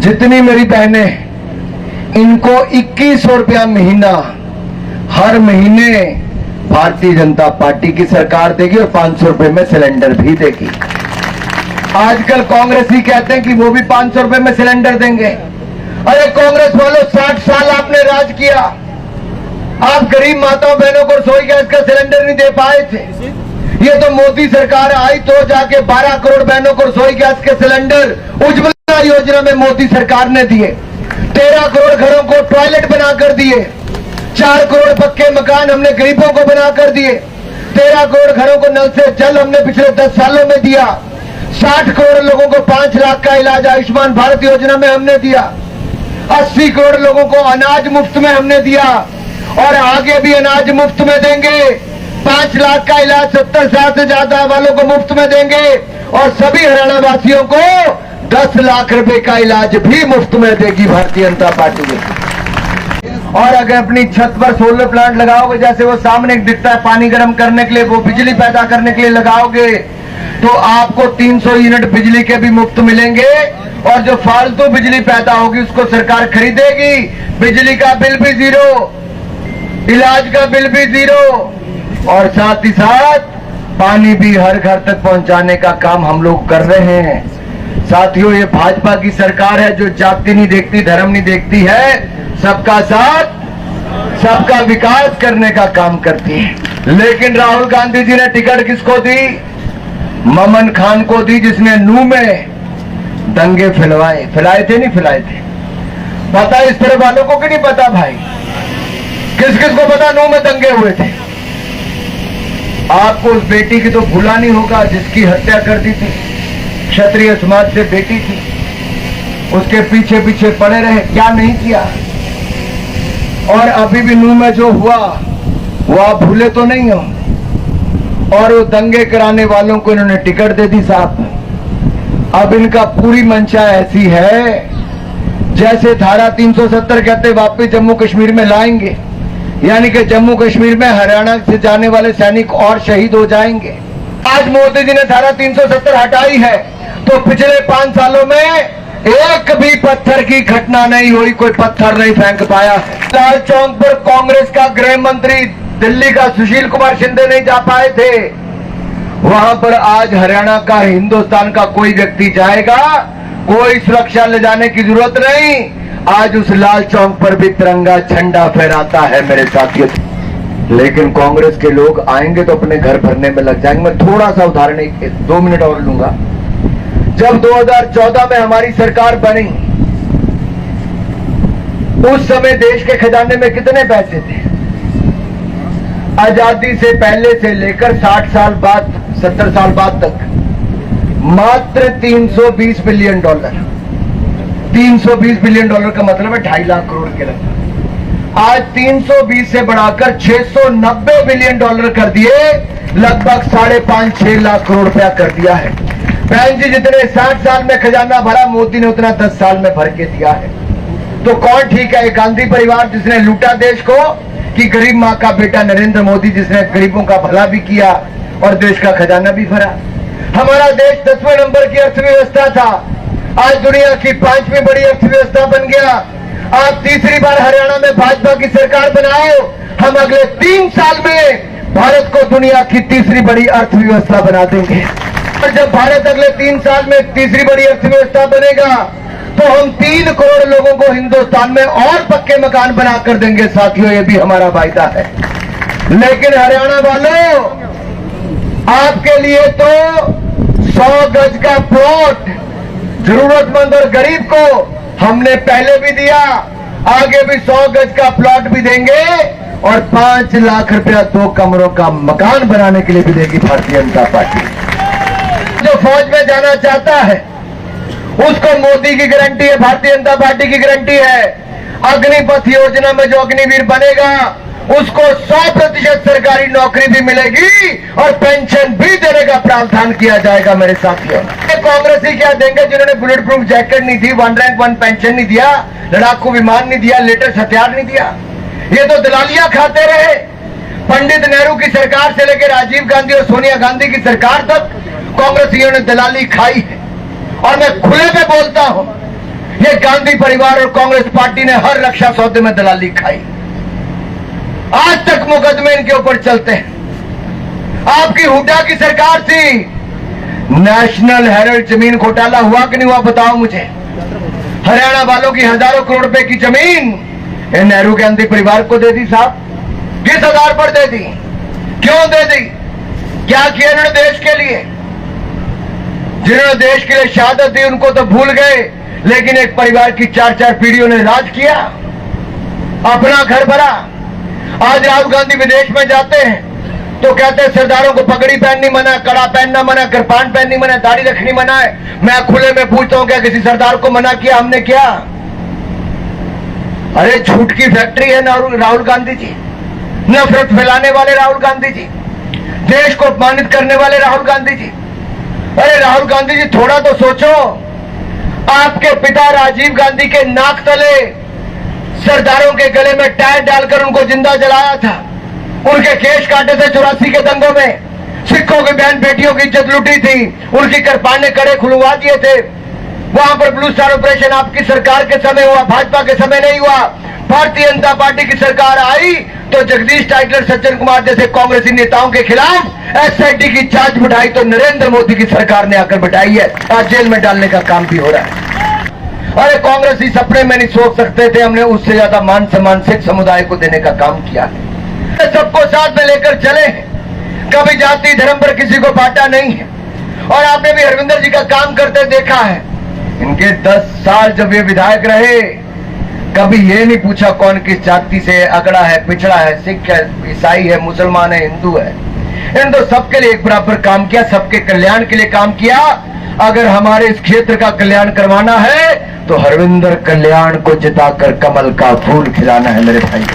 जितनी मेरी बहनें, इनको 2100 रुपया महीना हर महीने भारतीय जनता पार्टी की सरकार देगी और 500 रुपए में सिलेंडर भी देगी। आजकल कांग्रेसी कहते हैं कि वो भी 500 रुपए में सिलेंडर देंगे। अरे कांग्रेस वालों, 60 साल आपने राज किया, आप गरीब माताओं बहनों को रसोई गैस का सिलेंडर नहीं दे पाए थे। ये तो मोदी सरकार आई तो जाके 12 करोड़ बहनों को रसोई गैस के सिलेंडर उज्ज्वला योजना में मोदी सरकार ने दिए। 13 करोड़ घरों को टॉयलेट बनाकर दिए। 4 करोड़ पक्के मकान हमने गरीबों को बनाकर दिए। 13 करोड़ घरों को नल से जल हमने पिछले 10 सालों में दिया। 60 करोड़ लोगों को 5 लाख का इलाज आयुष्मान भारत योजना में हमने दिया। 80 करोड़ लोगों को अनाज मुफ्त में हमने दिया और आगे भी अनाज मुफ्त में देंगे। 5 लाख का इलाज 70 साल से ज्यादा वालों को मुफ्त में देंगे और सभी हरियाणा वासियों को 10 लाख रुपए का इलाज भी मुफ्त में देगी भारतीय जनता पार्टी। और अगर अपनी छत पर सोलर प्लांट लगाओगे, जैसे वो सामने दिखता है पानी गर्म करने के लिए, वो बिजली पैदा करने के लिए लगाओगे, तो आपको 300 यूनिट बिजली के भी मुफ्त मिलेंगे और जो फालतू बिजली पैदा होगी उसको सरकार खरीदेगी। बिजली का बिल भी 0, इलाज का बिल भी 0 और साथ ही साथ पानी भी हर घर तक पहुंचाने का काम हम लोग कर रहे हैं। साथियों, ये भाजपा की सरकार है जो जाति नहीं देखती, धर्म नहीं देखती है, सबका साथ सबका विकास करने का काम करती है। लेकिन राहुल गांधी जी ने टिकट किसको दी? ममन खान को दी, जिसने नूह में दंगे फैलाए थे नहीं फैलाए थे? पता इस तरह वालों को कि नहीं पता भाई? किस किस को पता नूह में दंगे हुए थे? आपको उस बेटी की तो भूला नहीं होगा जिसकी हत्या कर दी थी। क्षत्रिय समाज से बेटी थी, उसके पीछे पीछे पड़े रहे, क्या नहीं किया। और अभी भी नूह में जो हुआ वो आप भूले तो नहीं हो। और वो दंगे कराने वालों को इन्होंने टिकट दे दी साहब। अब इनका पूरी मंशा ऐसी है जैसे धारा 370 कहते वापस जम्मू कश्मीर में लाएंगे, यानी कि जम्मू कश्मीर में हरियाणा से जाने वाले सैनिक और शहीद हो जाएंगे। आज मोदी जी ने धारा 370 हटाई है तो पिछले 5 सालों में एक भी पत्थर की घटना नहीं हुई, कोई पत्थर नहीं फेंक पाया। लाल चौक पर कांग्रेस का गृह मंत्री दिल्ली का सुशील कुमार शिंदे नहीं जा पाए थे, वहां पर आज हरियाणा का, हिंदुस्तान का कोई व्यक्ति जाएगा, कोई सुरक्षा ले जाने की जरूरत नहीं। आज उस लाल चौक पर भी तिरंगा झंडा फहराता है मेरे साथियों। लेकिन कांग्रेस के लोग आएंगे तो अपने घर भरने में लग जाएंगे। मैं थोड़ा सा उदाहरण 2 मिनट और लूंगा। जब 2014 में हमारी सरकार बनी, उस समय देश के खजाने में कितने पैसे थे? आजादी से पहले से लेकर 60 साल बाद, 70 साल बाद तक मात्र 320 बिलियन डॉलर। 320 बिलियन डॉलर का मतलब है 2.5 लाख करोड़ के लगभग। आज 320 से बढ़ाकर 690 बिलियन डॉलर कर दिए, लगभग 5.5-6 लाख करोड़ रुपया कर दिया है। बहन जी, जितने 60 साल में खजाना भरा, मोदी ने उतना 10 साल में भर के दिया है। तो कौन ठीक है? गांधी परिवार जिसने लूटा देश को, कि गरीब माँ का बेटा नरेंद्र मोदी जिसने गरीबों का भला भी किया और देश का खजाना भी भरा? हमारा देश 10वें नंबर की अर्थव्यवस्था था, आज दुनिया की 5वीं बड़ी अर्थव्यवस्था बन गया। आप तीसरी बार हरियाणा में भाजपा की सरकार बनाओ, हम अगले 3 साल में भारत को दुनिया की तीसरी बड़ी अर्थव्यवस्था बना देंगे। और जब भारत अगले 3 साल में तीसरी बड़ी अर्थव्यवस्था बनेगा तो हम 3 करोड़ लोगों को हिंदुस्तान में और पक्के मकान बनाकर देंगे। साथियों, ये भी हमारा वायदा है। लेकिन हरियाणा वालों, आपके लिए तो 100 गज का प्लॉट जरूरतमंद और गरीब को हमने पहले भी दिया, आगे भी 100 गज का प्लॉट भी देंगे और 5 लाख रुपया 2 कमरों का मकान बनाने के लिए भी देगी भारतीय जनता पार्टी। जो फौज में जाना चाहता है उसको मोदी की गारंटी है, भारतीय जनता पार्टी की गारंटी है। अग्निपथ योजना में जो अग्निवीर बनेगा उसको 100% सरकारी नौकरी भी मिलेगी और पेंशन भी देने का प्रावधान किया जाएगा। मेरे साथियों, कांग्रेसी क्या देंगे जिन्होंने बुलेट प्रूफ जैकेट नहीं दी, 1 रैंक 1 पेंशन नहीं दिया, लड़ाकू विमान नहीं दिया, लेटेस्ट हथियार नहीं दिया? ये तो दलालियां खाते रहे। पंडित नेहरू की सरकार से लेकर राजीव गांधी और सोनिया गांधी की सरकार तक कांग्रेसियों ने दलाली खाई है। और मैं खुले में बोलता हूं, ये गांधी परिवार और कांग्रेस पार्टी ने हर रक्षा सौदे में दलाली खाई। आज तक मुकदमे इनके ऊपर चलते हैं। आपकी हुड्डा की सरकार थी, नेशनल हेराल्ड जमीन घोटाला हुआ कि नहीं हुआ बताओ मुझे। हरियाणा वालों की हजारों करोड़ रुपए की जमीन नेहरू गांधी परिवार को दे दी साहब। किस आधार पर दे दी, क्यों दे दी, क्या किया इन्होंने देश के लिए? जिन्होंने देश के लिए शहादत दी उनको तो भूल गए, लेकिन एक परिवार की 4-4 पीढ़ियों ने राज किया, अपना घर भरा। आज राहुल गांधी विदेश में जाते हैं तो कहते हैं सरदारों को पगड़ी पहननी मना, कड़ा पहनना मना, कृपान पहननी मना, दाढ़ी रखनी मना है। मैं खुले में पूछता हूं क्या किसी सरदार को मना किया हमने? क्या? अरे झूठ की फैक्ट्री है राहुल गांधी जी, नफरत फैलाने वाले राहुल गांधी जी, देश को अपमानित करने वाले राहुल गांधी जी। अरे राहुल गांधी जी थोड़ा तो सोचो, आपके पिता राजीव गांधी के नाक तले सरदारों के गले में टायर डालकर उनको जिंदा जलाया था, उनके केश काटे थे 84 के दंगों में, सिखों की बहन बेटियों की इज्जत लूटी थी, उनकी कृपान ने कड़े खुलवा दिए थे। वहां पर ब्लू स्टार ऑपरेशन आपकी सरकार के समय हुआ, भाजपा के समय नहीं हुआ। भारतीय जनता पार्टी की सरकार आई तो जगदीश टाइटलर, सज्जन कुमार जैसे कांग्रेसी नेताओं के खिलाफ एसआईटी की जांच बिठाई तो नरेंद्र मोदी की सरकार ने आकर बिठाई है। आज जेल में डालने का काम भी हो रहा है। अरे कांग्रेसी सपने में नहीं सोच सकते थे, हमने उससे ज्यादा मान सम्मान सिख समुदाय को देने का काम किया है। सबको साथ में लेकर चले, कभी जाति धर्म पर किसी को बांटा नहीं है। और आपने भी हरविंदर जी का काम करते देखा है। इनके 10 साल जब ये विधायक रहे, कभी ये नहीं पूछा कौन किस जाति से अगड़ा है, पिछड़ा है, सिख है, ईसाई है, मुसलमान है, हिंदू है। इन तो सबके लिए एक बराबर काम किया, सबके कल्याण के लिए काम किया। अगर हमारे इस क्षेत्र का कल्याण करवाना है तो हरविंदर कल्याण को जिताकर कमल का फूल खिलाना है मेरे भाई।